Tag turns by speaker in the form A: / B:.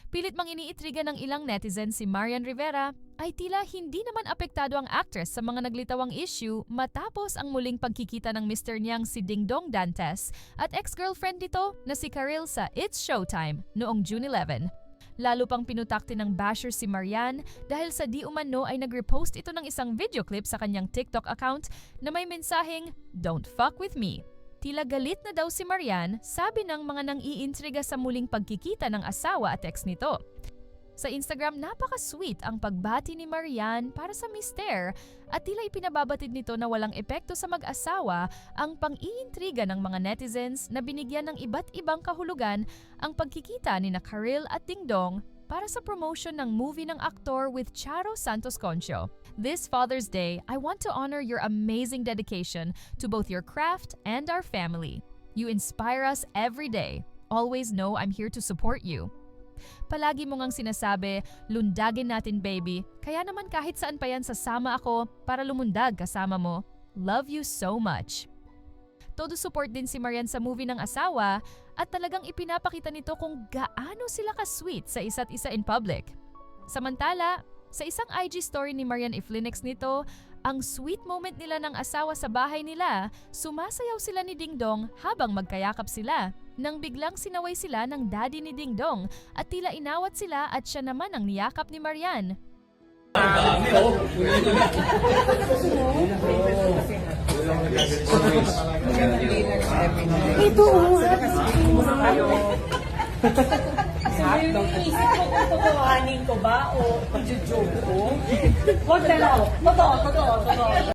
A: Pilit mang iniitriga ng ilang netizens si Marian Rivera, ay tila hindi naman apektado ang actress sa mga naglitawang issue matapos ang muling pagkikita ng mister niyang si Dingdong Dantes at ex-girlfriend nito na si Karil sa It's Showtime noong June 11. Lalo pang pinutakti ng basher si Marian dahil sa di umano ay nag-repost ito ng isang video clip sa kanyang TikTok account na may mensaheng, "Don't fuck with me." Tila galit na daw si Marian, sabi ng mga nang-iintriga sa muling pagkikita ng asawa at ex nito. Sa Instagram, napaka-sweet ang pagbati ni Marian para sa mister at tila ipinababatid nito na walang epekto sa mag-asawa ang pang-iintriga ng mga netizens na binigyan ng iba't ibang kahulugan ang pagkikita ni na Karil at Dingdong para sa promotion ng movie ng aktor with Charo Santos Concho. This Father's Day, I want to honor your amazing dedication to both your craft and our family. You inspire us every day. Always know I'm here to support you. Palagi mo ngang sinasabi, lundagin natin baby, kaya naman kahit saan pa yan sasama ako para lumundag kasama mo. Love you so much. Todo support din si Marian sa movie ng asawa at talagang ipinapakita nito kung gaano sila ka-sweet sa isa't isa in public. Samantala, sa isang IG story ni Marian Iflinex nito, ang sweet moment nila ng asawa sa bahay nila, sumasayaw sila ni Dingdong habang magkayakap sila. Nang biglang sinaway sila ng daddy ni Dingdong at tila inawat sila at siya naman ang niyakap ni Marian.
B: Ito
C: Iniisip ko kung totohanin ko ba o i-joke ko. Huwag na lang. Totoo.